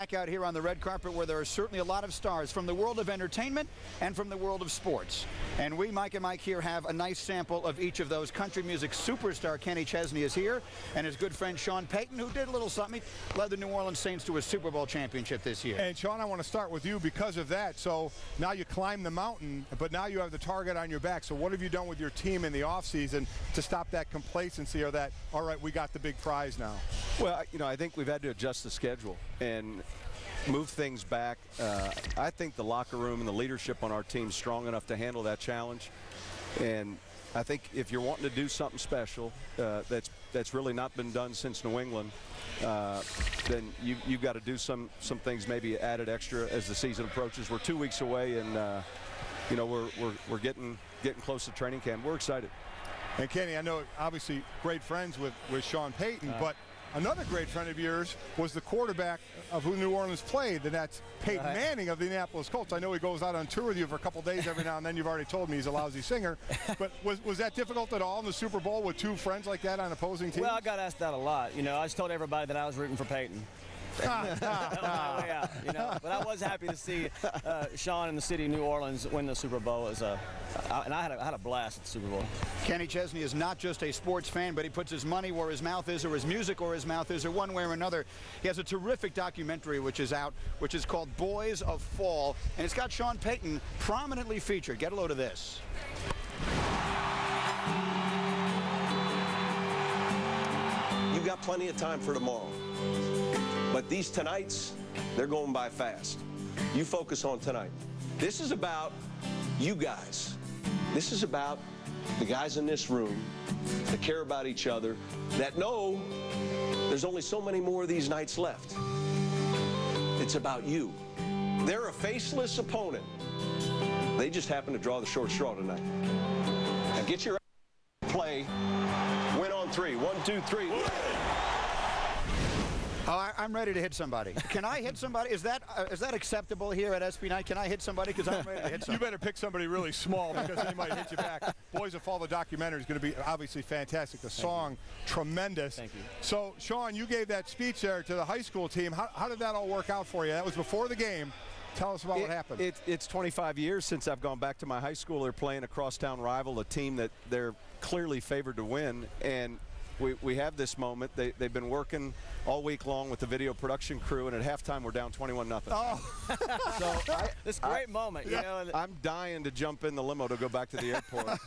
Back out here on the red carpet where there are certainly a lot of stars from the world of entertainment and from the world of sports. And we, Mike and Mike, here have a nice sample of each of those. Country music superstar Kenny Chesney is here, and his good friend Ch.8, who did a little something, led the New Orleans Saints to a Super Bowl championship this year. And Sean, I want to start with you because of that. So now you climb the mountain, but now you have the target on your back. So what have you done with your team in the offseason to stop that complacency or that, all right, we got the big prize now? Well, you know, I think we've had to adjust the schedule and move things back. I think the locker room and the leadership on our team is strong enough to handle that challenge. And I think if you're wanting to do something special that's really not been done since New England, then you've got to do some things maybe added extra as the season approaches. We're 2 weeks away, and you know, we're getting close to training camp. We're excited. And Kenny, I know obviously great friends with Ch.8, but another great friend of yours was the quarterback of who New Orleans played, and that's Peyton Manning of the Indianapolis Colts. I know he goes out on tour with you for a couple days every now and then. You've already told me he's a lousy singer. But was that difficult at all in the Super Bowl with two friends like that on opposing teams? Well, I got asked that a lot. You know, I just told everybody that I was rooting for Peyton. That was my way out, you know. But I was happy to see Sean in the city of New Orleans win the Super Bowl. And I had a blast at the Super Bowl. Kenny Chesney is not just a sports fan, but he puts his money where his mouth is, or his music where his mouth is, or one way or another. He has a terrific documentary which is out, which is called Boys of Fall, and it's got Ch.8 prominently featured. Get a load of this. You got plenty of time for tomorrow. But these tonights, they're going by fast. You focus on tonight. This is about you guys. This is about the guys in this room that care about each other, that know there's only so many more of these nights left. It's about you. They're a faceless opponent. They just happen to draw the short straw tonight. Now get your play. Win on three. 1, 2, 3. Oh, I'm ready to hit somebody. Can I hit somebody? Is that acceptable here at ESPY Night? Can I hit somebody? Because I'm ready to hit somebody. You better pick somebody really small because he might hit you back. Boys of Fall, the documentary, is going to be obviously fantastic. The song, tremendous. Thank you. So, Sean, you gave that speech there to the high school team. How did that all work out for you? That was before the game. Tell us about what happened. It's 25 years since I've gone back to my high school. They're playing a crosstown rival, a team that they're clearly favored to win. And we have this moment. They've been working all week long with the video production crew, and at halftime we're down 21-0. Oh. So this great moment, you know. I'm dying to jump in the limo to go back to the airport.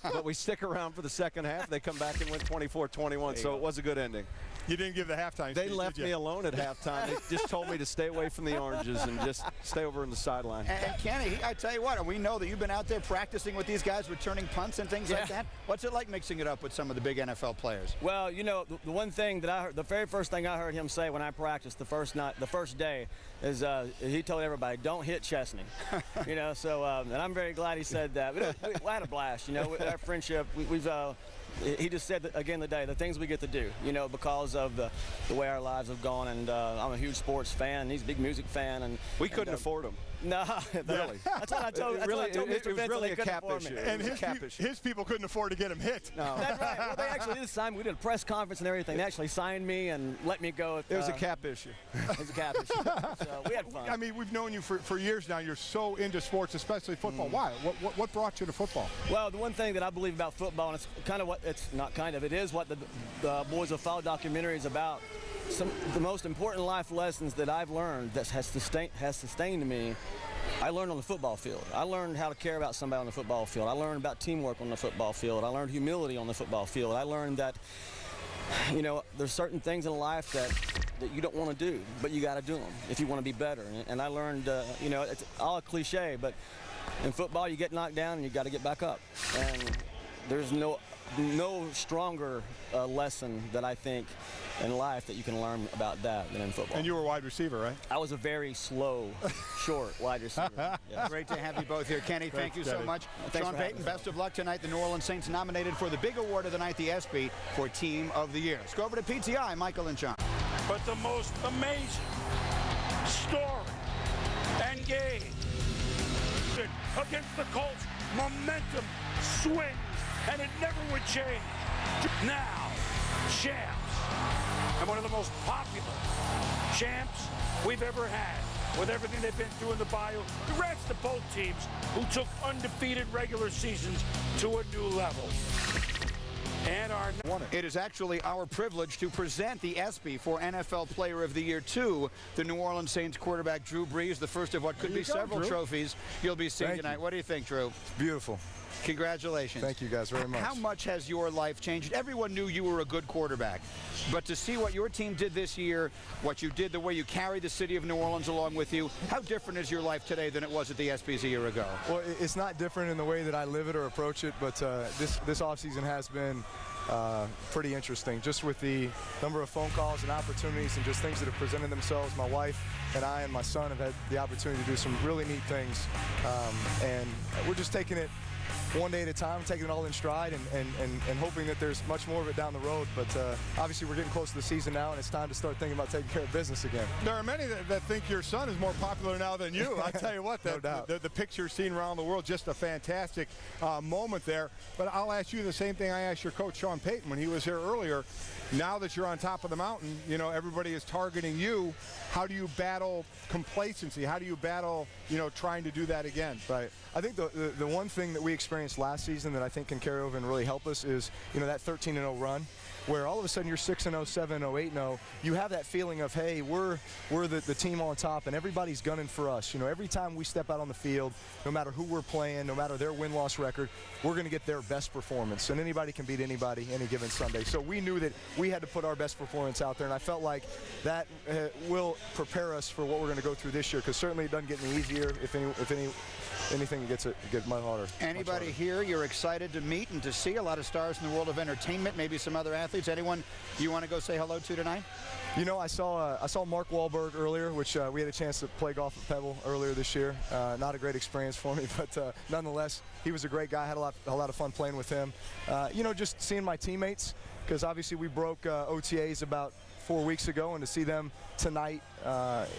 But we stick around for the second half. They come back and win 24-21, so it was a good ending. You didn't give the halftime They speech, left did you? me alone at halftime. They just told me to stay away from the oranges and just stay over in the sideline. And Kenny, I tell you what, we know that you've been out there practicing with these guys, returning punts and things like that. What's it like mixing it up with some of the big NFL players? Well, you know, the one thing that I heard, the very first thing I heard him say when I practiced the first day, is he told everybody, "Don't hit Chesney." You know, so and I'm very glad he said that. We had a blast, you know, with our friendship. He just said that, again today, the things we get to do, you know, because of the way our lives have gone. And I'm a huge sports fan. He's a big music fan, and we couldn't afford him. No, really. That's what I told. That's what I told Mr. It was Vincent, really a couldn't cap afford issue. me. And his people couldn't afford to get him hit. No. That's right. Well, they actually did sign me. We did a press conference and everything. They actually signed me and let me go. It was a cap issue. It was a cap issue. So we had fun. I mean, we've known you for years now. You're so into sports, especially football. Why? What brought you to football? Well, the one thing that I believe about football, and it's kind of what it's not kind of, it is what the Boys of Fall documentary is about. The most important life lessons that I've learned that has sustained me, I learned on the football field. I learned how to care about somebody on the football field. I learned about teamwork on the football field. I learned humility on the football field. I learned that, you know, there's certain things in life that you don't want to do, but you got to do them if you want to be better. And I learned, you know, it's all a cliche, but in football you get knocked down and you got to get back up. And there's no stronger lesson that I think in life that you can learn about that than in football. And you were a wide receiver, right? I was a very slow, short wide receiver. Yes. Great to have you both here. Kenny, thank you so much. Ch.8, best of luck tonight. The New Orleans Saints nominated for the big award of the night, the ESPY, for Team of the Year. Let's go over to PTI, Michael and John. But the most amazing story and game against the Colts, momentum swings, and it never would change. Now, champs, and one of the most popular champs we've ever had. With everything they've been through in the bio, congrats to both teams who took undefeated regular seasons to a new level. And it is actually our privilege to present the ESPY for NFL Player of the Year to the New Orleans Saints quarterback Drew Brees, the first of what could be several trophies you'll be seeing tonight. What do you think, Drew? Beautiful. Congratulations. Thank you guys very much. How much has your life changed? Everyone knew you were a good quarterback, but to see what your team did this year, what you did, the way you carried the city of New Orleans along with you, how different is your life today than it was at the ESPYs a year ago? Well, it's not different in the way that I live it or approach it, but this offseason has been pretty interesting, just with the number of phone calls and opportunities and just things that have presented themselves. My wife and I and my son have had the opportunity to do some really neat things, and we're just taking it one day at a time, taking it all in stride and hoping that there's much more of it down the road. But obviously we're getting close to the season now, and it's time to start thinking about taking care of business again. There are many that think your son is more popular now than you. I tell you what, no doubt. The picture seen around the world, just a fantastic moment there. But I'll ask you the same thing I asked your coach, Sean Payton, when he was here earlier. Now that you're on top of the mountain, you know, everybody is targeting you. How do you battle complacency? How do you battle, you know, trying to do that again? Right. I think the one thing that we experienced last season that I think can carry over and really help us is, you know, that 13-0 run, where all of a sudden you're 6-0, 7-0, 8-0. You have that feeling of, hey, we're the team on top, and everybody's gunning for us. You know, every time we step out on the field, no matter who we're playing, no matter their win-loss record, we're going to get their best performance. And anybody can beat anybody any given Sunday. So we knew that we had to put our best performance out there, and I felt like that will prepare us for what we're going to go through this year, because certainly it doesn't get any easier. If anything, it gets much harder. Anybody here you're excited to meet and to see? A lot of stars in the world of entertainment, maybe some other athletes. Anyone you want to go say hello to tonight? You know, I saw Mark Wahlberg earlier, which we had a chance to play golf at Pebble earlier this year. Not a great experience for me, but nonetheless, he was a great guy. I had a lot of fun playing with him. You know, just seeing my teammates, because obviously we broke OTAs about 4 weeks ago, and to see them tonight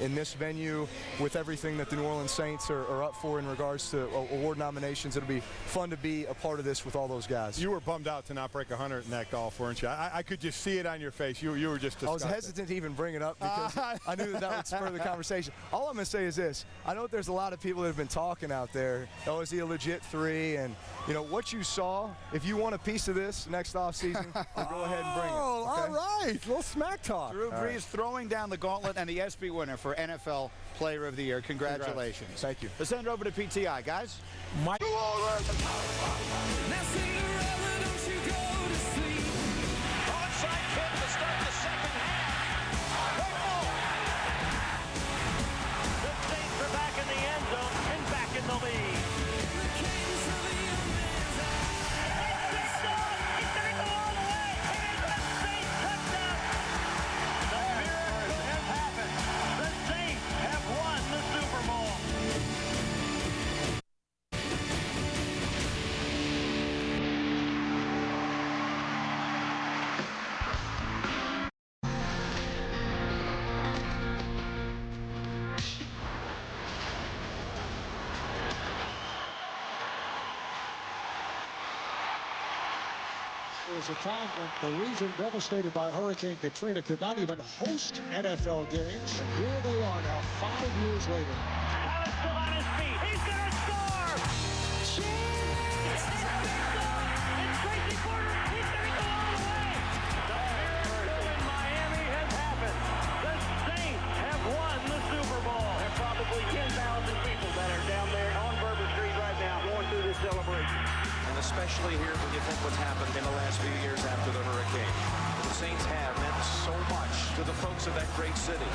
in this venue with everything that the New Orleans Saints are up for in regards to award nominations, it'll be fun to be a part of this with all those guys. You were bummed out to not break 100 in that golf, weren't you? I could just see it on your face. You were just disgusted. I was hesitant to even bring it up because I knew that would spur the conversation. All I'm going to say is this. I know that there's a lot of people that have been talking out there, oh, is he a legit 3? And, you know, what you saw, if you want a piece of this next offseason, then go ahead and bring it. Oh, okay? all right. A little smack talk. Drew Brees throwing down the gauntlet and the ESPY winner for NFL Player of the Year. Congratulations. Thank you. Let's send it over to PTI, guys. Mike. Onside kick to start the second half. The Saints are back in the end zone and back in the lead. There was a time when the region devastated by Hurricane Katrina could not even host NFL games. And here they are now, 5 years later. Allen still on his feet. He's going to score! It's Tracy Porter. He's going to go all the way. The miracle in Miami has happened. The Saints have won the Super Bowl. There are probably 10,000 people that are down there on Bourbon Street right now going through this celebration. And especially here when you think what's happened in the last few years after the hurricane. The Saints have meant so much to the folks of that great city. Boy,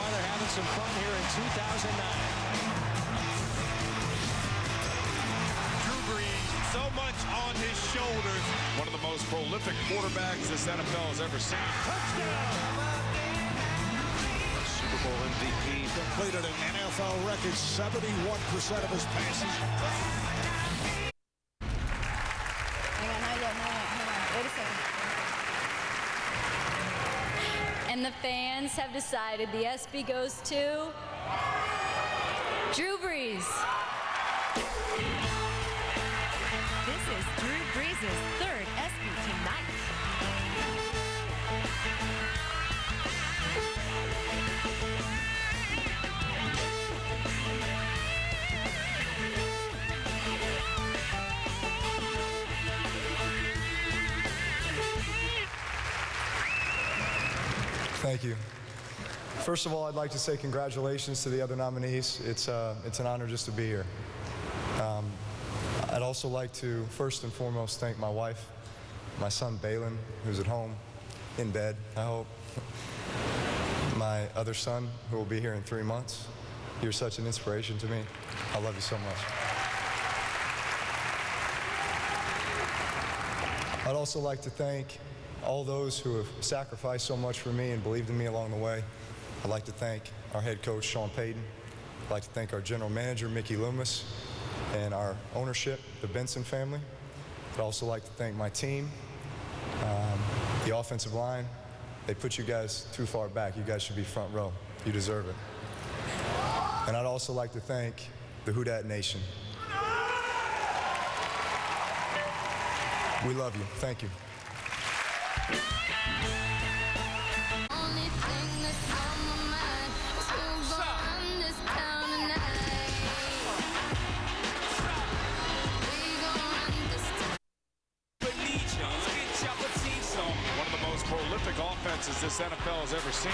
they're having some fun here in 2009. Drew Brees, so much on his shoulders. One of the most prolific quarterbacks this NFL has ever seen. Touchdown! Super Bowl MVP. Completed an NFL record 71% of his passes. Hang on. Wait a second. And the fans have decided the ESPY goes to Drew Brees. This is Drew Brees' third ESPY tonight. Thank you. First of all, I'd like to say congratulations to the other nominees. It's an honor just to be here. I'd also like to first and foremost thank my wife, my son Balin, who's at home in bed, I hope. My other son, who will be here in 3 months. You're such an inspiration to me. I love you so much. I'd also like to thank all those who have sacrificed so much for me and believed in me along the way. I'd like to thank our head coach, Ch.8. I'd like to thank our general manager, Mickey Loomis, and our ownership, the Benson family. I'd also like to thank my team, the offensive line. They put you guys too far back. You guys should be front row. You deserve it. And I'd also like to thank the Who Dat Nation. We love you. Thank you. One of the most prolific offenses this NFL has ever seen.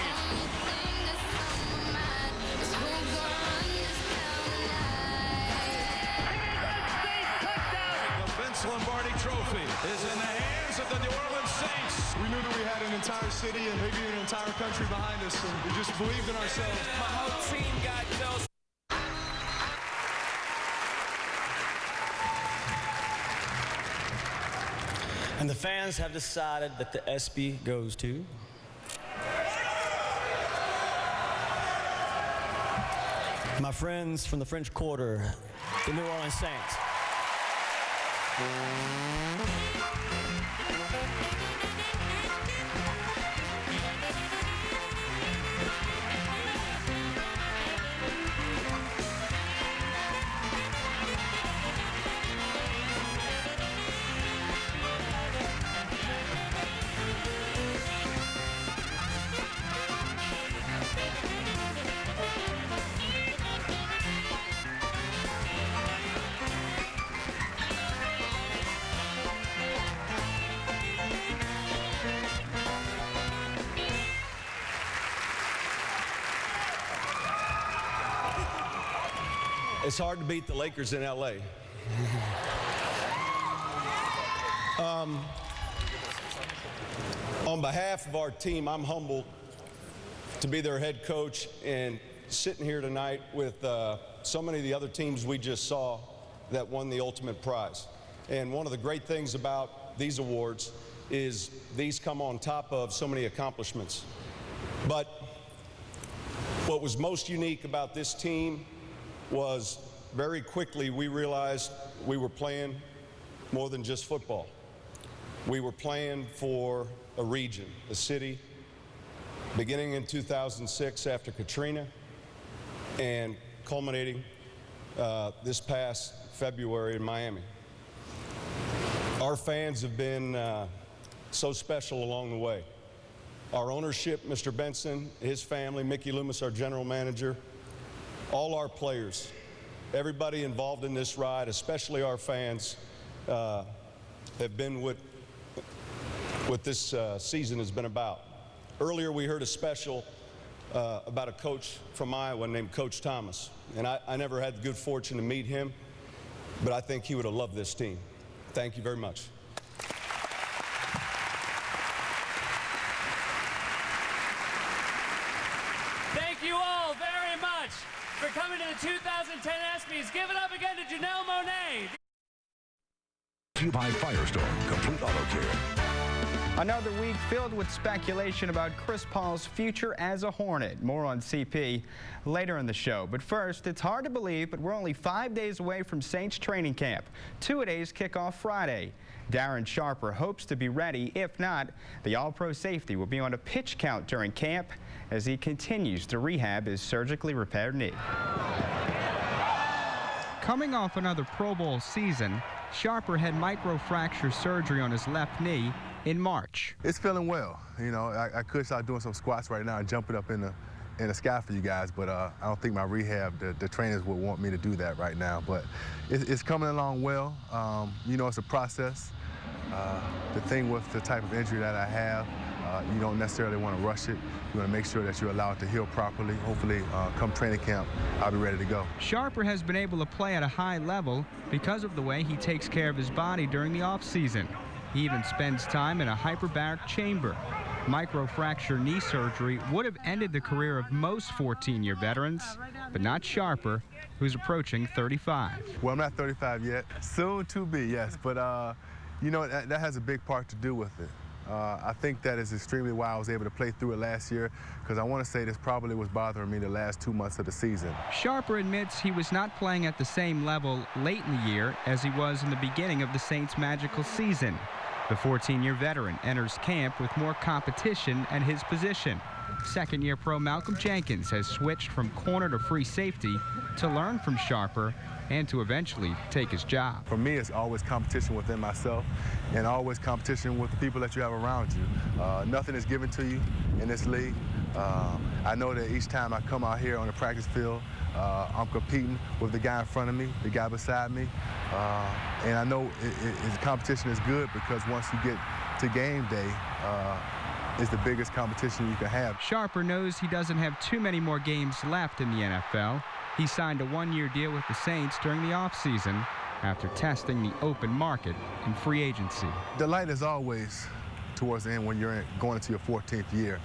The Vince Lombardi Trophy is in the hands of the New Orleans Saints. We knew that we had an entire city and maybe an entire country behind us, and we just believed in ourselves. My whole team got those. And the fans have decided that the ESPY goes to my friends from the French Quarter, the New Orleans Saints. It's hard to beat the Lakers in L.A. On behalf of our team, I'm humbled to be their head coach and sitting here tonight with so many of the other teams we just saw that won the ultimate prize. And one of the great things about these awards is these come on top of so many accomplishments. But what was most unique about this team was very quickly we realized we were playing more than just football. We were playing for a region, a city, beginning in 2006 after Katrina and culminating this past February in Miami. Our fans have been so special along the way. Our ownership, Mr. Benson, his family, Mickey Loomis, our general manager, all our players, everybody involved in this ride, especially our fans, have been what this season has been about. Earlier we heard a special about a coach from Iowa named Coach Thomas, and I never had the good fortune to meet him, but I think he would have loved this team. Thank you very much. Thank you all very much for coming to the 2010 ESPYs. Give it up again to Janelle Monáe. By Firestorm, complete auto care. Another week filled with speculation about Chris Paul's future as a Hornet. More on CP later in the show. But first, it's hard to believe, but we're only 5 days away from Saints training camp. Two-a-days kick off Friday. Darren Sharper hopes to be ready. If not, the All-Pro safety will be on a pitch count during camp as he continues to rehab his surgically repaired knee. Coming off another Pro Bowl season, Ch.4 had microfracture surgery on his left knee in March. It's feeling well. You know, I could start doing some squats right now and jumping up in the sky for you guys, but I don't think my rehab, the trainers would want me to do that right now. But it's coming along well. You know, it's a process. The thing with the type of injury that I have, you don't necessarily want to rush it. You want to make sure that you're allowed to heal properly. Hopefully, come training camp, I'll be ready to go. Ch.4 has been able to play at a high level because of the way he takes care of his body during the offseason. He even spends time in a hyperbaric chamber. Microfracture knee surgery would have ended the career of most 14-year veterans, but not Ch.4, who's approaching 35. Well, I'm not 35 yet. Soon to be, yes. But, you know, that has a big part to do with it. I think that is extremely why I was able to play through it last year, because I want to say this probably was bothering me the last 2 months of the season. Ch.4 admits he was not playing at the same level late in the year as he was in the beginning of the Saints' magical season. The 14-year veteran enters camp with more competition at his position. Second-year pro Malcolm Jenkins has switched from corner to free safety to learn from Ch.4 and to eventually take his job. For me, it's always competition within myself and always competition with the people that you have around you. Nothing is given to you in this league. I know that each time I come out here on the practice field, I'm competing with the guy in front of me, the guy beside me, and I know the competition is good because once you get to game day, it's the biggest competition you can have. Ch.4 knows he doesn't have too many more games left in the NFL. He signed a one-year deal with the Saints during the offseason after testing the open market in free agency. The light is always towards the end when you're going into your 14th year.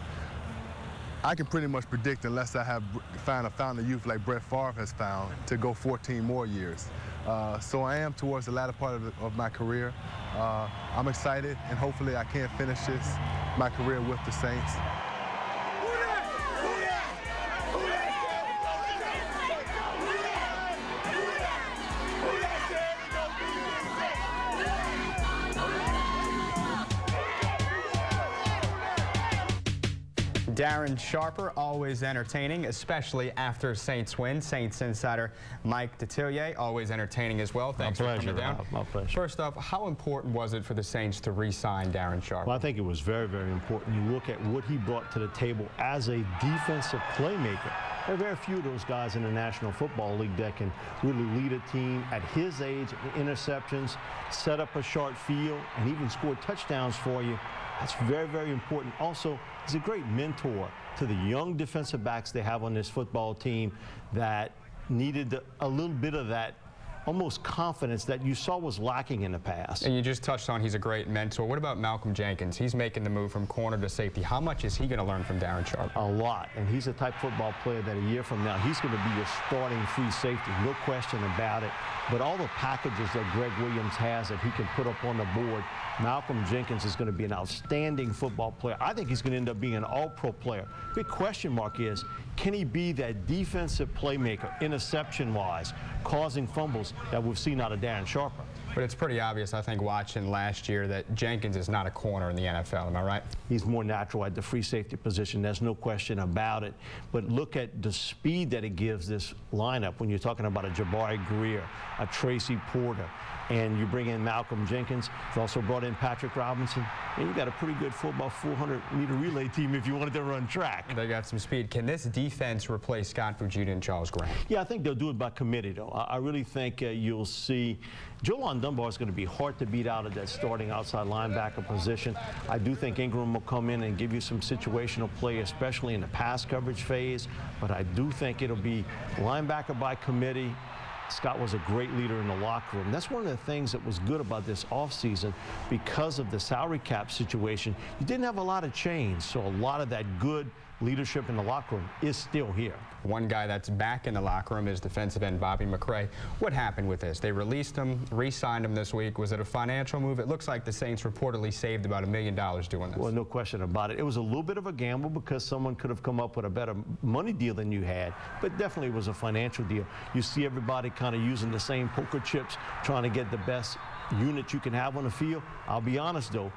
I can pretty much predict, unless I have found a youth like Brett Favre has found, to go 14 more years. So I am towards the latter part of my career. I'm excited, and hopefully I can finish my career with the Saints. Darren Ch.4, always entertaining, especially after Saints win. Saints insider Mike Detillier, always entertaining as well. Thanks for coming down. My pleasure. First off, how important was it for the Saints to re-sign Darren Ch.4? Well, I think it was very, very important. You look at what he brought to the table as a defensive playmaker. There are very few of those guys in the National Football League that can really lead a team at his age, interceptions, set up a short field, and even score touchdowns for you. That's very, very important. Also, he's a great mentor to the young defensive backs they have on this football team that needed a little bit of that almost confidence that you saw was lacking in the past. And you just touched on he's a great mentor. What about Malcolm Jenkins? He's making the move from corner to safety. How much is he going to learn from Darren Ch.4? A lot. And he's a type football player that a year from now, he's going to be your starting free safety. No question about it. But all the packages that Greg Williams has that he can put up on the board, Malcolm Jenkins is going to be an outstanding football player. I think he's going to end up being an all-pro player. Big question mark is, can he be that defensive playmaker, interception-wise, causing fumbles that we've seen out of Darren Ch.4? But it's pretty obvious, I think, watching last year that Jenkins is not a corner in the NFL. Am I right? He's more natural at the free safety position. There's no question about it. But look at the speed that it gives this lineup when you're talking about a Jabari Greer, a Tracy Porter, and you bring in Malcolm Jenkins. You've also brought in Patrick Robinson. And you've got a pretty good football 400-meter relay team if you wanted to run track. They got some speed. Can this defense replace Scott Fujita and Charles Grant? Yeah, I think they'll do it by committee, though. I really think you'll see Jolon Dunbar is going to be hard to beat out of that starting outside linebacker position. I do think Ingram will come in and give you some situational play, especially in the pass coverage phase. But I do think it'll be linebacker by committee. Scott was a great leader in the locker room. That's one of the things that was good about this offseason because of the salary cap situation. You didn't have a lot of change, so a lot of that good leadership in the locker room is still here. One guy that's back in the locker room is defensive end Bobby McCray. What happened with this? They released him, re-signed him this week. Was it a financial move? It looks like the Saints reportedly saved about $1 million doing this. Well, no question about it. It was a little bit of a gamble because someone could have come up with a better money deal than you had, but definitely it was a financial deal. You see everybody kind of using the same poker chips, trying to get the best unit you can have on the field. I'll be honest, though,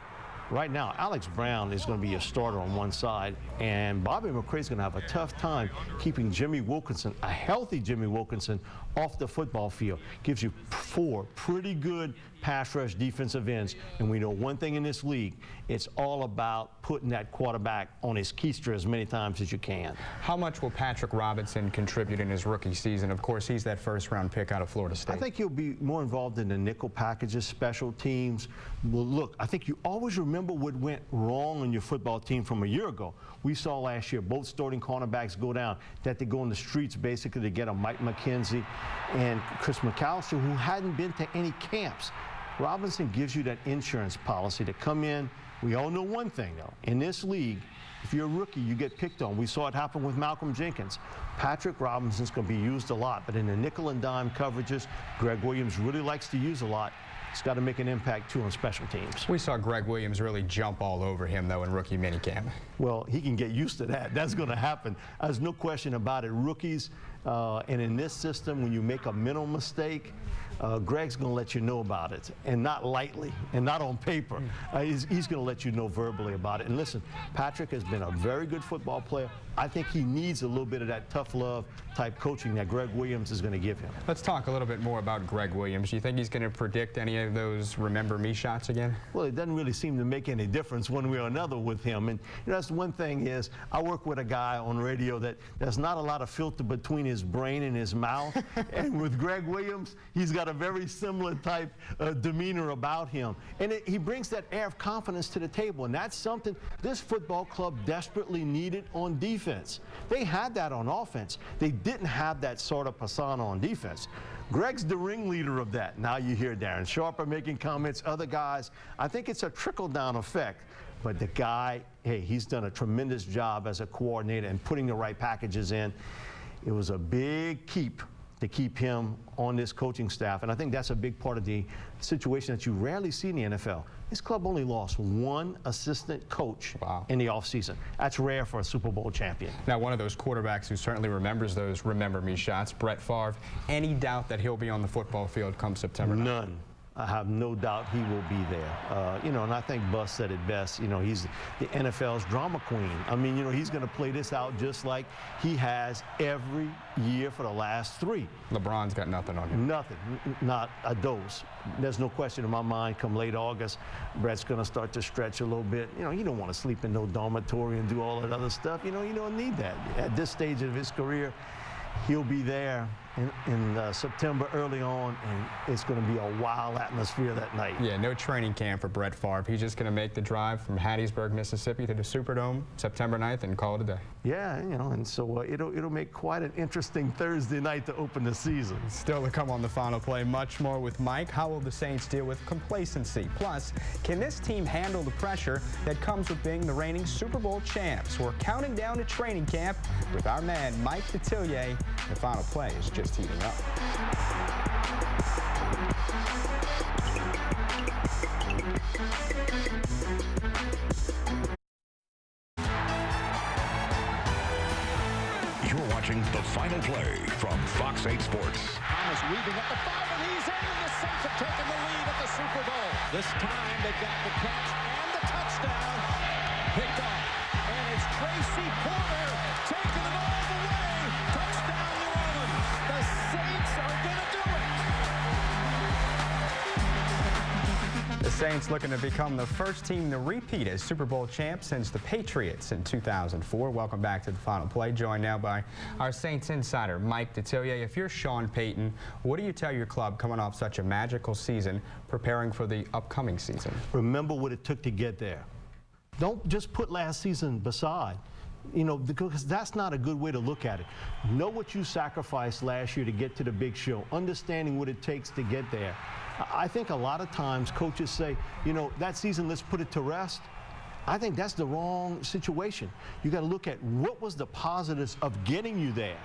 right now, Alex Brown is going to be a starter on one side, and Bobby McCray is going to have a tough time keeping Jimmy Wilkinson, a healthy Jimmy Wilkinson, off the football field. Gives you 4 pretty good pass rush defensive ends, and we know one thing in this league, it's all about putting that quarterback on his keister as many times as you can. How much will Patrick Robinson contribute in his rookie season? Of course, he's that first-round pick out of Florida State. I think he'll be more involved in the nickel packages, special teams. Well, look, I think you always remember what went wrong on your football team from a year ago. We saw last year both starting cornerbacks go down, that they go in the streets basically to get a Mike McKenzie and Chris McAllister, who hadn't been to any camps. Robinson gives you that insurance policy to come in. We all know one thing, though. In this league, if you're a rookie, you get picked on. We saw it happen with Malcolm Jenkins. Patrick Robinson's going to be used a lot, but in the nickel and dime coverages, Greg Williams really likes to use a lot. He's got to make an impact, too, on special teams. We saw Greg Williams really jump all over him, though, in rookie minicamp. Well, he can get used to that. That's going to happen. There's no question about it. Rookies, and in this system, when you make a mental mistake, Greg's going to let you know about it, and not lightly, and not on paper. He's going to let you know verbally about it. And listen, Patrick has been a very good football player. I think he needs a little bit of that tough love type coaching that Greg Williams is going to give him. Let's talk a little bit more about Greg Williams. Do you think he's going to predict any of those remember me shots again? Well, it doesn't really seem to make any difference one way or another with him. And you know, that's one thing is, I work with a guy on radio that there's not a lot of filter between his brain and his mouth. And with Greg Williams, he's got a very similar type demeanor about him. And he brings that air of confidence to the table. And that's something this football club desperately needed on defense. They had that on offense. They didn't have that sort of persona on defense. Greg's the ringleader of that. Now you hear Darren Sharper making comments, other guys. I think it's a trickle-down effect. But the guy, hey, he's done a tremendous job as a coordinator and putting the right packages in. It was a big keep to keep him on this coaching staff, and I think that's a big part of the situation that you rarely see in the NFL. This club only lost one assistant coach in the offseason. That's rare for a Super Bowl champion. Now, one of those quarterbacks who certainly remembers those remember me shots, Brett Favre. Any doubt that he'll be on the football field come September 9th? None. I have no doubt he will be there. You know, and I think Bus said it best. You know, he's the NFL's drama queen. I mean, you know, he's going to play this out just like he has every year for the last 3. LeBron's got nothing on him. Nothing, not a dose. There's no question in my mind, come late August, Brett's going to start to stretch a little bit. You know, you don't want to sleep in no dormitory and do all that other stuff. You know, you don't need that. At this stage of his career, he'll be there in September early on, and it's going to be a wild atmosphere that night. Yeah, no training camp for Brett Favre. He's just going to make the drive from Hattiesburg, Mississippi to the Superdome September 9th and call it a day. Yeah, you know, and so it'll make quite an interesting Thursday night to open the season. Still to come on the Final Play, much more with Mike. How will the Saints deal with complacency? Plus, can this team handle the pressure that comes with being the reigning Super Bowl champs? We're counting down to training camp with our man, Mike Detillier. The Final Play is just heating up. You're watching The Final Play from Fox 8 Sports. Thomas weaving up the 5, and he's in, and the Saints have taken the lead at the Super Bowl. This time they got the catch and the touchdown. Picked off, and it's Tracy Porter taking it all the way. Touchdown, New Orleans. The Saints are going to do it. The Saints looking to become the first team to repeat as Super Bowl champs since the Patriots in 2004. Welcome back to the Final Play, joined now by our Saints insider, Mike Detillier. If you're Sean Payton, what do you tell your club coming off such a magical season, preparing for the upcoming season? Remember what it took to get there. Don't just put last season beside. You know, because that's not a good way to look at it. Know what you sacrificed last year to get to the big show, understanding what it takes to get there. I think a lot of times coaches say, you know, that season, let's put it to rest. I think that's the wrong situation. You got to look at what was the positives of getting you there.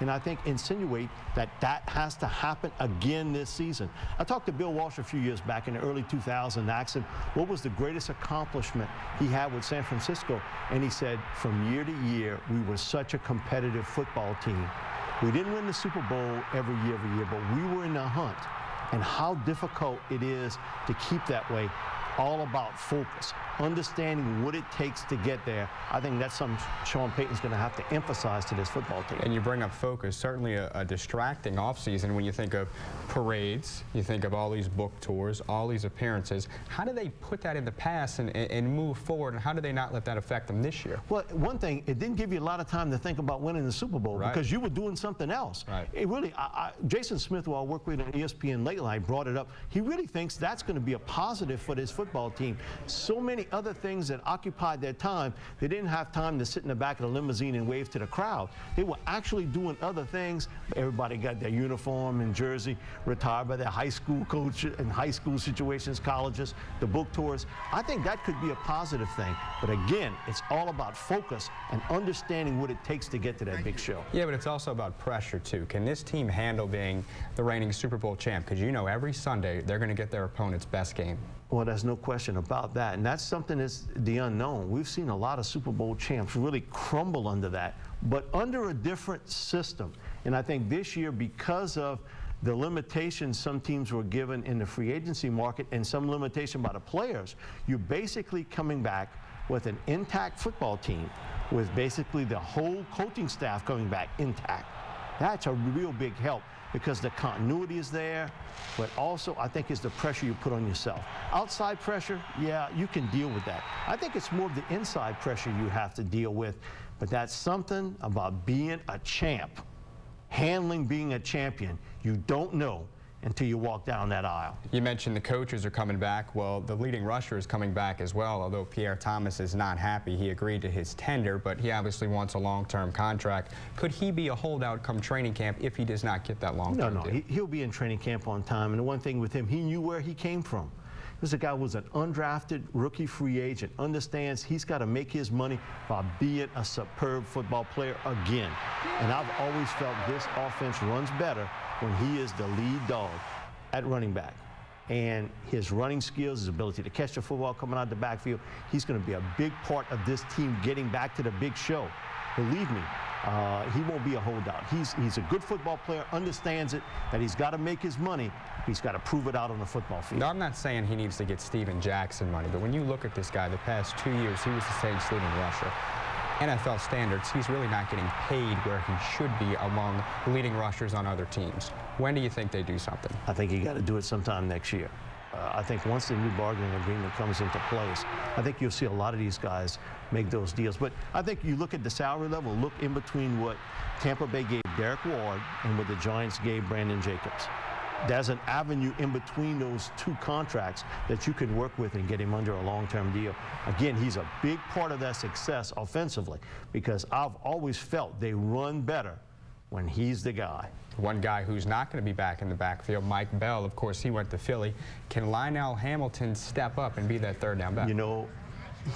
And I think insinuate that that has to happen again this season. I talked to Bill Walsh a few years back in the early 2000s and asked him what was the greatest accomplishment he had with San Francisco. And he said, from year to year, we were such a competitive football team. We didn't win the Super Bowl every year, but we were in the hunt. And how difficult it is to keep that way. all about focus, understanding what it takes to get there. I think that's something Sean Payton's going to have to emphasize to this football team. And you bring up focus, certainly a distracting offseason when you think of parades, you think of all these book tours, all these appearances. How do they put that in the past and move forward, and how do they not let that affect them this year? Well, one thing, it didn't give you a lot of time to think about winning the Super Bowl because you were doing something else. It really, Jason Smith, who I work with on ESPN Late Night, brought it up. He really thinks that's going to be a positive for this football team. So many other things that occupied their time, they didn't have time to sit in the back of the limousine and wave to the crowd. They were actually doing other things. Everybody got their uniform and jersey, retired by their high school coach and high school situations, colleges, the book tours. I think that could be a positive thing. But again, it's all about focus and understanding what it takes to get to that big show. Yeah, but it's also about pressure, too. Can this team handle being the reigning Super Bowl champ? Because you know every Sunday they're going to get their opponent's best game. Well, there's no question about that. And that's something that's the unknown. We've seen a lot of Super Bowl champs really crumble under that, but under a different system. And I think this year, because of the limitations some teams were given in the free agency market and some limitation by the players, you're basically coming back with an intact football team, with basically the whole coaching staff coming back intact. That's a real big help because the continuity is there, but also I think it's the pressure you put on yourself. Outside pressure, yeah, you can deal with that. I think it's more of the inside pressure you have to deal with, but that's something about being a champ, handling being a champion. You don't know until you walk down that aisle. You mentioned the coaches are coming back. Well, the leading rusher is coming back as well, although Pierre Thomas is not happy. He agreed to his tender, but he obviously wants a long-term contract. Could he be a holdout come training camp if he does not get that long-term deal? No, he'll be in training camp on time. And the one thing with him, he knew where he came from. This is a guy who was an undrafted rookie free agent, understands he's got to make his money by being a superb football player again. And I've always felt this offense runs better when he is the lead dog at running back. And his running skills, his ability to catch the football coming out of the backfield, he's going to be a big part of this team getting back to the big show. Believe me, he won't be a holdout. He's a good football player, understands it, that he's got to make his money. He's got to prove it out on the football field. No, I'm not saying he needs to get Steven Jackson money, but when you look at this guy, the past 2 years, he was the Saints' leading rusher. NFL standards, he's really not getting paid where he should be among leading rushers on other teams. When do you think they do something? I think you got to do it sometime next year. I think once the new bargaining agreement comes into place, I think you'll see a lot of these guys make those deals. But I think you look at the salary level, look in between what Tampa Bay gave Derek Ward and what the Giants gave Brandon Jacobs. There's an avenue in between those two contracts that you can work with and get him under a long-term deal. Again, he's a big part of that success offensively because I've always felt they run better when he's the guy. One guy who's not going to be back in the backfield, Mike Bell, of course, he went to Philly. Can Lionel Hamilton step up and be that third down back? You know,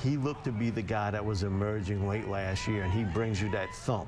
he looked to be the guy that was emerging late last year, and he brings you that thump,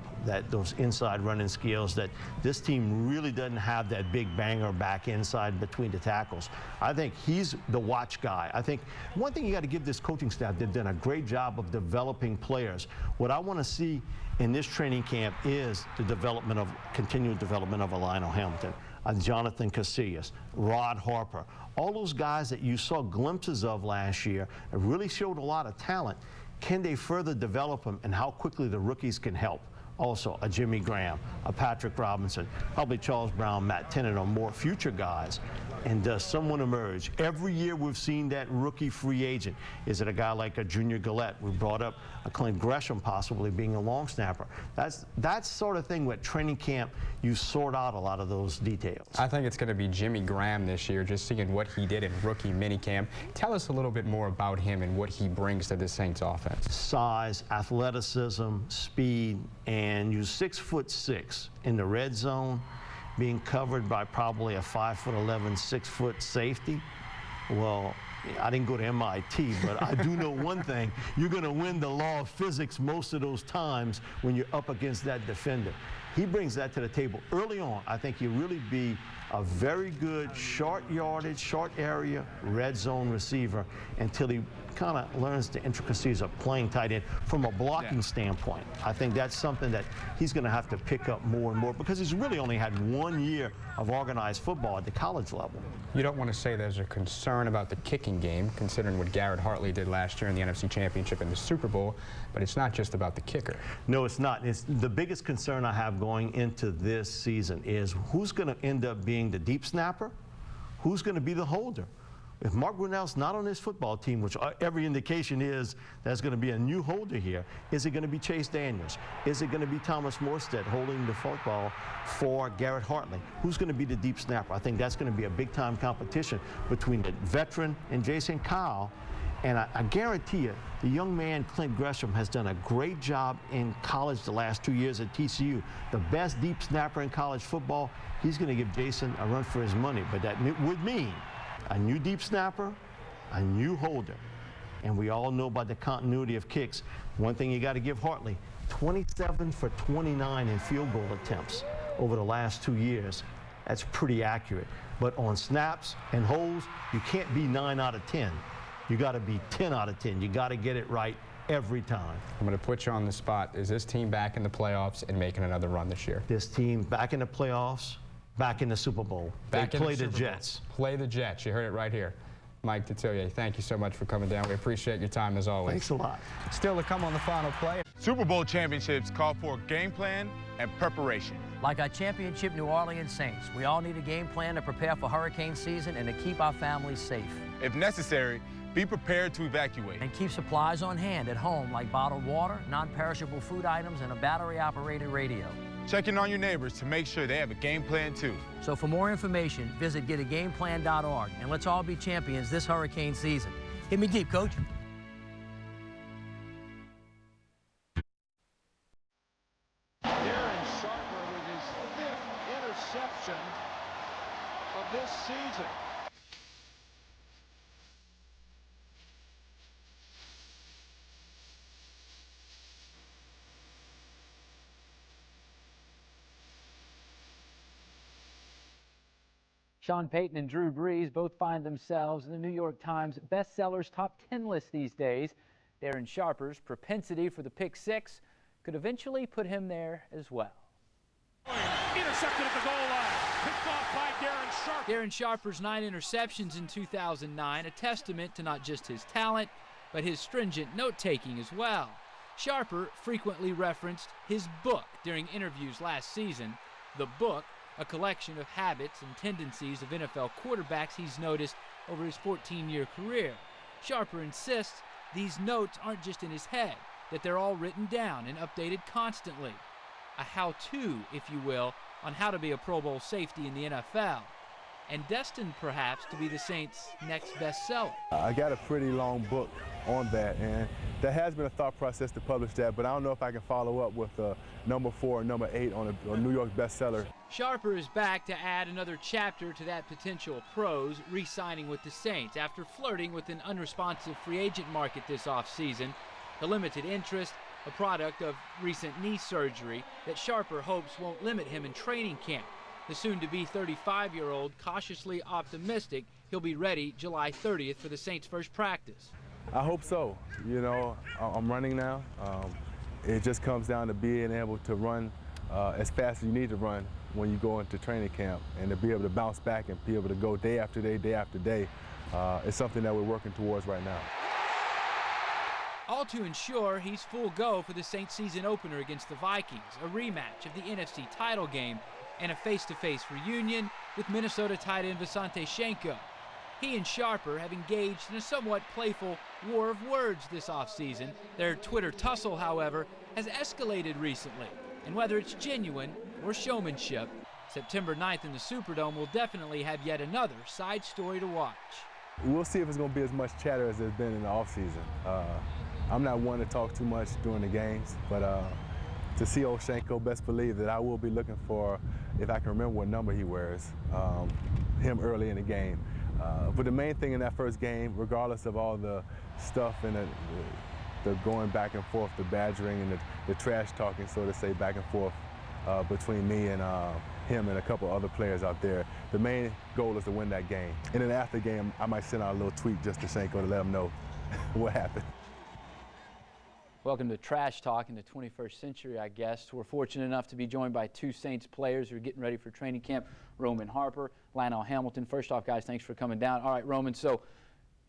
those inside running skills that this team really doesn't have, that big banger back inside between the tackles. I think he's the watch guy. I think one thing you got to give this coaching staff, they've done a great job of developing players. What I want to see in this training camp is the continued development of a Lionel Hamilton, Jonathan Casillas, Rod Harper, all those guys that you saw glimpses of last year that really showed a lot of talent. Can they further develop them, and how quickly the rookies can help? Also, a Jimmy Graham, a Patrick Robinson, probably Charles Brown, Matt Tennant, or more future guys. And does someone emerge? Every year we've seen that rookie free agent. Is it a guy like a Junior Gillette? We brought up a Clint Gresham possibly being a long snapper. That's sort of thing with training camp, you sort out a lot of those details. I think it's going to be Jimmy Graham this year, just seeing what he did in rookie minicamp. Tell us a little bit more about him and what he brings to the Saints offense. Size, athleticism, speed, and you're 6'6" in the red zone, being covered by probably a 5'11", 6-foot safety. Well, I didn't go to MIT, but I do know one thing. You're going to win the law of physics most of those times when you're up against that defender. he brings that to the table early on. I think he'll really be a very good short yardage, short area, red zone receiver until he kind of learns the intricacies of playing tight end from a blocking standpoint. I think that's something that he's going to have to pick up more and more because he's really only had 1 year of organized football at the college level. You don't want to say there's a concern about the kicking game, considering what Garrett Hartley did last year in the NFC Championship and the Super Bowl, but it's not just about the kicker. No, it's not. It's the biggest concern I have going into this season is who's going to end up being the deep snapper, who's going to be the holder. If Mark Brunell's not on this football team, which every indication is there's going to be a new holder here, is it going to be Chase Daniels? Is it going to be Thomas Morstead holding the football for Garrett Hartley? Who's going to be the deep snapper? I think that's going to be a big-time competition between the veteran and Jason Kyle. And I guarantee you, the young man, Clint Gresham, has done a great job in college the last 2 years at TCU. The best deep snapper in college football. He's going to give Jason a run for his money, but that would mean a new deep snapper, a new holder. And we all know about the continuity of kicks. One thing you got to give Hartley, 27 for 29 in field goal attempts over the last 2 years. That's pretty accurate. But on snaps and holds, you can't be 9 out of 10. You got to be 10 out of 10. You got to get it right every time. I'm going to put you on the spot. Is this team back in the playoffs and making another run this year? This team back in the playoffs, back in the Super Bowl. They play the Jets. Play the Jets. You heard it right here. Mike Detillier, thank you so much for coming down. We appreciate your time as always. Thanks a lot. Still to come on the final play. Super Bowl championships call for game plan and preparation. Like our championship New Orleans Saints, we all need a game plan to prepare for hurricane season and to keep our families safe. If necessary, be prepared to evacuate. And keep supplies on hand at home like bottled water, non-perishable food items, and a battery-operated radio. Check in on your neighbors to make sure they have a game plan too. So for more information, visit getagameplan.org, and let's all be champions this hurricane season. Hit me deep, Coach. Darren Sharper with his 5th interception of this season. Sean Payton and Drew Brees both find themselves in the New York Times bestsellers top 10 list these days. Darren Sharper's propensity for the pick six could eventually put him there as well. Intercepted at the goal line. Picked off by Darren Sharper. Darren Sharper's 9 interceptions in 2009, a testament to not just his talent, but his stringent note-taking as well. Sharper frequently referenced his book during interviews last season. The book, a collection of habits and tendencies of NFL quarterbacks he's noticed over his 14-year career. Sharper insists these notes aren't just in his head, that they're all written down and updated constantly. A how-to, if you will, on how to be a Pro Bowl safety in the NFL, and destined perhaps to be the Saints' next bestseller. I got a pretty long book on that, and there has been a thought process to publish that, but I don't know if I can follow up with number 4 and number 8 on a New York bestseller. Sharper is back to add another chapter to that potential prose, re-signing with the Saints after flirting with an unresponsive free agent market this offseason. The limited interest, a product of recent knee surgery that Sharper hopes won't limit him in training camp. The soon-to-be 35-year-old cautiously optimistic he'll be ready July 30th for the Saints' first practice. I hope so. You know, I'm running now. It just comes down to being able to run as fast as you need to run when you go into training camp, and to be able to bounce back and be able to go day after day, day after day, is something that we're working towards right now. All to ensure he's full go for the Saints season opener against the Vikings, a rematch of the NFC title game, and a face-to-face reunion with Minnesota tight end Visanthe Shenko. He and Sharper have engaged in a somewhat playful war of words this offseason. Their Twitter tussle, however, has escalated recently, and whether it's genuine or showmanship, September 9th in the Superdome will definitely have yet another side story to watch. We'll see if it's going to be as much chatter as there's been in the offseason. I'm not one to talk too much during the games, but to see old Shenko, best believe that I will be looking for, if I can remember what number he wears, him early in the game. But the main thing in that first game, regardless of all the stuff and the going back and forth, the badgering and the trash talking, so to say, back and forth, between me and him and a couple other players out there. The main goal is to win that game. And then after the game, I might send out a little tweet just to Shanko to let him know what happened. Welcome to Trash Talk in the 21st century, I guess. We're fortunate enough to be joined by two Saints players who are getting ready for training camp, Roman Harper, Lionel Hamilton. First off, guys, thanks for coming down. All right, Roman, so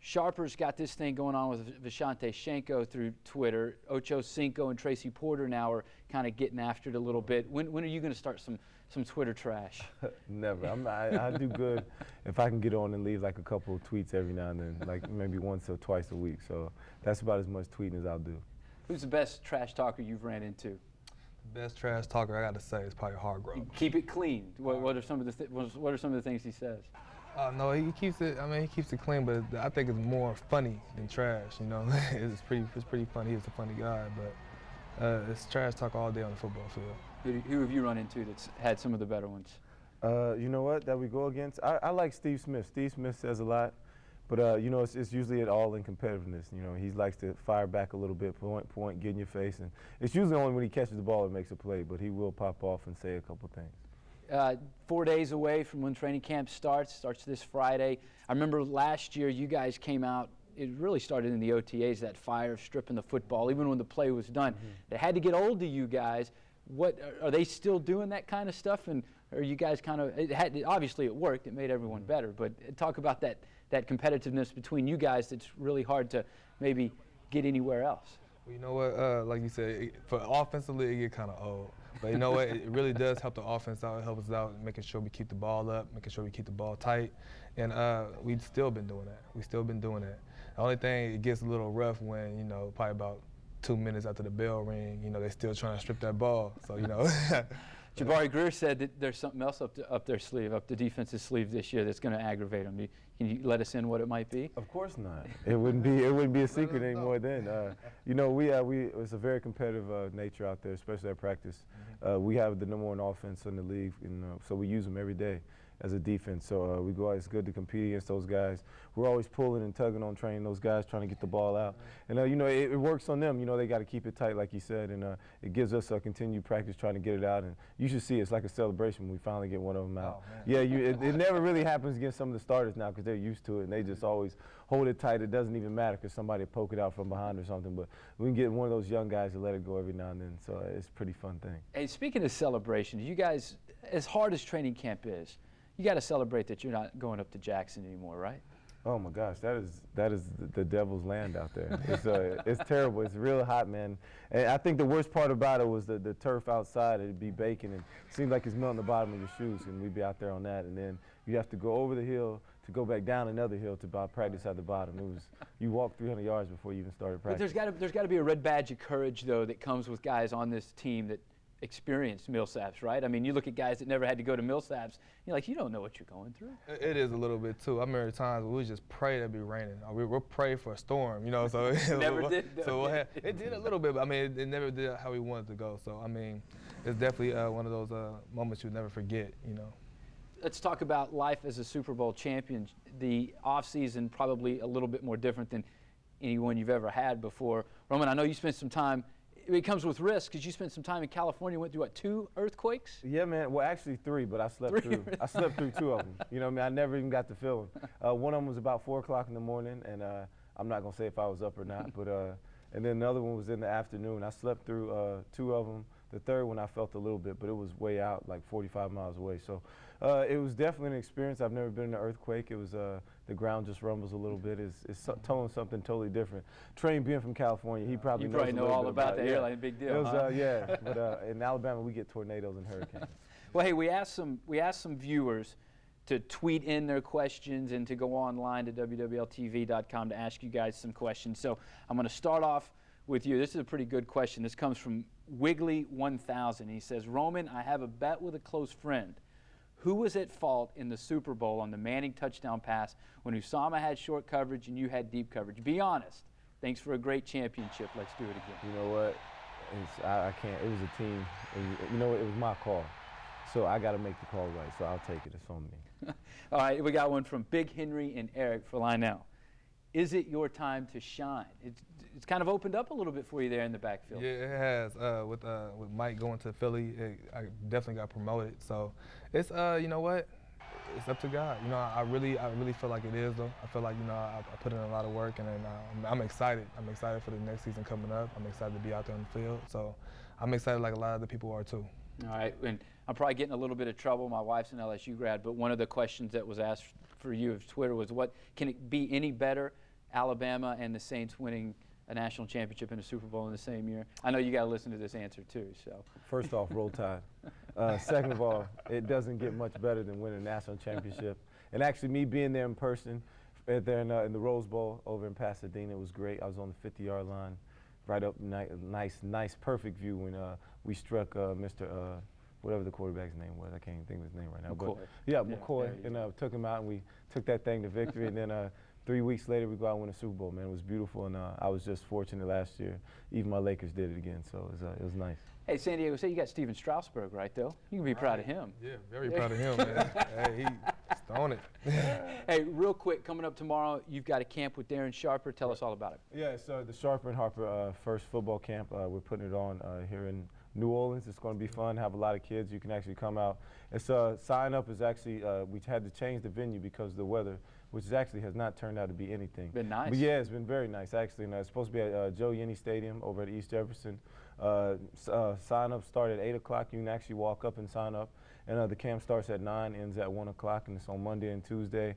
Sharper's got this thing going on with Visanthe Shanko through Twitter. Ocho Cinco and Tracy Porter now are kind of getting after it a little bit. When are you going to start some Twitter trash? Never. I do good if I can get on and leave like a couple of tweets every now and then, like maybe once or twice a week. So that's about as much tweeting as I'll do. Who's the best trash talker you've ran into? The best trash talker I got to say is probably Hargrove. Keep it clean. What are some of the things he says? No, he keeps it. I mean, he keeps it clean, but I think it's more funny than trash. You know, it's pretty funny. He's a funny guy, but it's trash talk all day on the football field. Who have you run into that's had some of the better ones? You know what? That we go against. I like Steve Smith. Steve Smith says a lot. But, you know, it's usually all in competitiveness. You know, he likes to fire back a little bit, point, get in your face. And it's usually only when he catches the ball and makes a play, but he will pop off and say a couple things. 4 days away from when training camp starts this Friday. I remember last year you guys came out, it really started in the OTAs, that fire of stripping the football, even when the play was done. They had to get old to you guys. What are they still doing that kind of stuff? And are you guys kind of, obviously it worked, it made everyone better, but talk about that competitiveness between you guys that's really hard to maybe get anywhere else. Well, you know what, like you said, for offensively it get kind of old. But you know what, it really does help the offense out. It helps us out making sure we keep the ball up, making sure we keep the ball tight. And we've still been doing that. We've still been doing that. The only thing, it gets a little rough when, you know, probably about 2 minutes after the bell ring, you know, they're still trying to strip that ball. So, you know. Jabari Greer said that there's something else up their sleeve, up the defense's sleeve this year that's going to aggravate them. Can you let us in what it might be? Of course not. It wouldn't be a secret anymore then. You know, it's a very competitive nature out there, especially at practice. We have the #1 offense in the league, and so we use them every day as a defense. So we go out. It's good to compete against those guys. We're always pulling and tugging on training those guys, trying to get the ball out. And you know, it works on them. You know, they got to keep it tight, like you said, and it gives us a continued practice trying to get it out. And you should see it's like a celebration when we finally get one of them out. Yeah, it never really happens against some of the starters now because they're used to it, and they just always hold it tight. It doesn't even matter because somebody poke it out from behind or something. But we can get one of those young guys to let it go every now and then. So it's a pretty fun thing. Hey, speaking of celebration, you guys, as hard as training camp is, you got to celebrate that you're not going up to Jackson anymore, right? Oh my gosh, that is the devil's land out there. It's terrible. It's real hot, man. And I think the worst part about it was the turf outside. It'd be baking, and it seemed like it's melting the bottom of your shoes, and we'd be out there on that. And then you have to go over the hill to go back down another hill to practice at the bottom. It was, you walked 300 yards before you even started practice. But there's got to be a red badge of courage though that comes with guys on this team that experienced Millsaps, right? I mean, you look at guys that never had to go to Millsaps, you're like, you don't know what you're going through. It is a little bit too. I remember times we would just pray it'd be raining. We'll pray for a storm, you know. So never did. So it did a little bit, but I mean, it never did how we wanted to go. So I mean, it's definitely one of those moments you'll never forget, you know. Let's talk about life as a Super Bowl champion. The off-season probably a little bit more different than anyone you've ever had before. Roman, I know you spent some time. It comes with risk because you spent some time in California. Went through what, 2 earthquakes? Yeah, man. Well, actually 3, but I slept through. I slept through 2 of them. You know what I mean? I never even got to feel them. One of them was about 4 o'clock in the morning, and I'm not gonna say if I was up or not. But and then another one was in the afternoon. I slept through 2 of them. The third one I felt a little bit, but it was way out, like 45 miles away. So it was definitely an experience. I've never been in an earthquake. It was the ground just rumbles a little bit. It's telling something totally different. Train being from California, he probably knows know all about the airline. Big deal. It was, yeah, but in Alabama we get tornadoes and hurricanes. Well, hey, we asked some viewers to tweet in their questions and to go online to WWLTV.com to ask you guys some questions. So I'm going to start off with you. This is a pretty good question. This comes from Wiggly1000. He says, Roman, I have a bet with a close friend. Who was at fault in the Super Bowl on the Manning touchdown pass when Usama had short coverage and you had deep coverage? Be honest. Thanks for a great championship. Let's do it again. You know what? I can't. It was a team. You know what? It was my call. So I got to make the call right. So I'll take it. It's on me. All right. We got one from Big Henry and Eric for Lionel. Is it your time to shine? It's kind of opened up a little bit for you there in the backfield. Yeah, it has. With Mike going to Philly, I definitely got promoted. So it's you know what? It's up to God. You know, I really feel like it is though. I feel like, you know, I put in a lot of work, and then I'm excited. I'm excited for the next season coming up. I'm excited to be out there on the field. So I'm excited like a lot of the people are too. All right, and I'm probably getting a little bit of trouble. My wife's an LSU grad, but one of the questions that was asked for you of Twitter was, what can it be any better, Alabama and the Saints winning a national championship and a Super Bowl in the same year? I know you got to listen to this answer too. So first off, roll tide. Second of all, it doesn't get much better than winning a national championship. And actually, me being there in person, there in the Rose Bowl over in Pasadena was great. I was on the 50-yard line, right up, nice, perfect view when we struck Mr. Whatever the quarterback's name was. I can't even think of his name right now. McCoy. But yeah, McCoy, and took him out, and we took that thing to victory. And then 3 weeks later, we go out and win a Super Bowl. Man, it was beautiful, and I was just fortunate last year. Even my Lakers did it again, so it was nice. Hey, San Diego, say you got Steven Strasburg, right, though? You can be proud of him. Yeah, very proud of him, man. Hey, he's throwing it. Hey, real quick, coming up tomorrow, you've got a camp with Darren Sharper. Tell us all about it. Yeah, it's the Sharper and Harper first football camp. We're putting it on here in New Orleans. It's going to be fun. Have a lot of kids. You can actually come out. It's sign up is actually we had to change the venue because of the weather, which actually has not turned out to be anything. Been nice. But yeah, it's been very nice actually. And it's supposed to be at Joe Yenny Stadium over at East Jefferson. Sign up start at 8 o'clock. You can actually walk up and sign up. And the camp starts at 9, ends at 1 o'clock, and it's on Monday and Tuesday.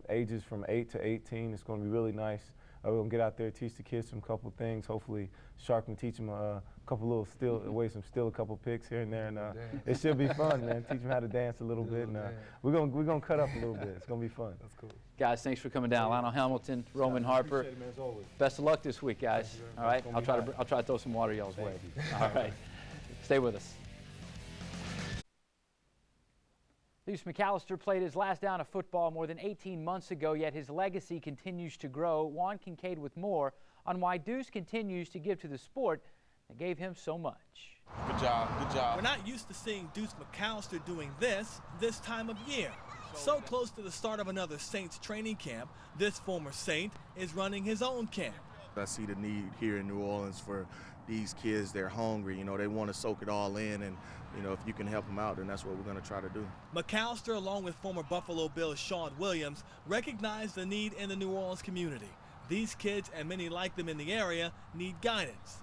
Ages from 8 to 18. It's going to be really nice. We're going to get out there, teach the kids some couple things. Hopefully, Sharp can teach them a couple little steal a couple picks here and there, and it should be fun, man. Teach them how to dance a little bit, and we're gonna cut up a little bit. It's gonna be fun. That's cool. Guys, thanks for coming down. Lionel Hamilton, Roman Harper. Appreciate it, man, as always. Best of luck this week, guys. All right, I'll try to throw some water y'all's way. All right, stay with us. Deuce McAllister played his last down of football more than 18 months ago, yet his legacy continues to grow. Juan Kincaid with more on why Deuce continues to give to the sport that gave him so much. Good job, good job. We're not used to seeing Deuce McAllister doing this time of year. So close to the start of another Saints training camp, this former Saint is running his own camp. I see the need here in New Orleans for these kids. They're hungry, you know, they want to soak it all in, and you know, if you can help them out, then that's what we're going to try to do. McAllister, along with former Buffalo Bills Sean Williams, recognized the need in the New Orleans community. These kids, and many like them in the area, need guidance.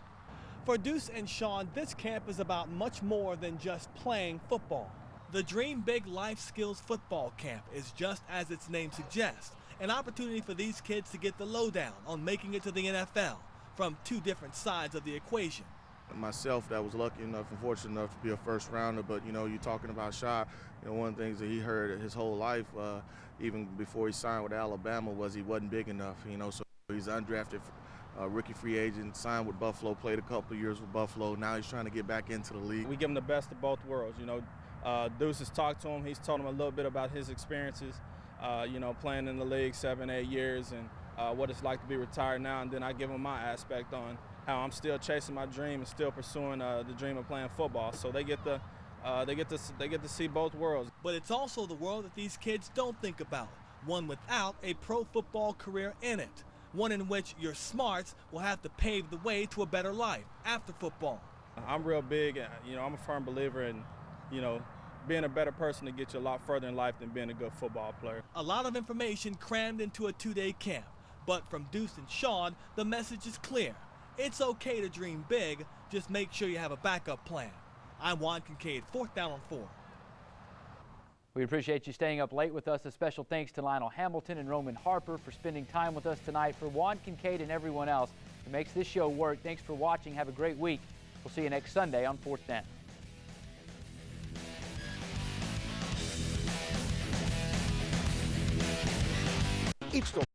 For Deuce and Sean, this camp is about much more than just playing football. The Dream Big Life Skills Football Camp is just as its name suggests, an opportunity for these kids to get the lowdown on making it to the NFL from two different sides of the equation. Myself, that was lucky enough and fortunate enough to be a first rounder, but you know, you're talking about Shy, you know, one of the things that he heard his whole life, even before he signed with Alabama, was he wasn't big enough, you know, so he's undrafted rookie free agent, signed with Buffalo, played a couple of years with Buffalo, now he's trying to get back into the league. We give him the best of both worlds, you know. Deuce has talked to him, he's told him a little bit about his experiences, you know, playing in the league 7-8 years and what it's like to be retired now, and then I give him my aspect on how I'm still chasing my dream and still pursuing the dream of playing football. So they get to see both worlds. But it's also the world that these kids don't think about, one without a pro football career in it, one in which your smarts will have to pave the way to a better life after football. I'm real big, you know, I'm a firm believer in, you know, being a better person to get you a lot further in life than being a good football player. A lot of information crammed into a 2-day camp, but from Deuce and Sean, the message is clear. It's okay to dream big, just make sure you have a backup plan. I'm Juan Kincaid, 4th Down on 4. We appreciate you staying up late with us. A special thanks to Lionel Hamilton and Roman Harper for spending time with us tonight. For Juan Kincaid and everyone else who makes this show work, thanks for watching. Have a great week. We'll see you next Sunday on 4th Down. It's the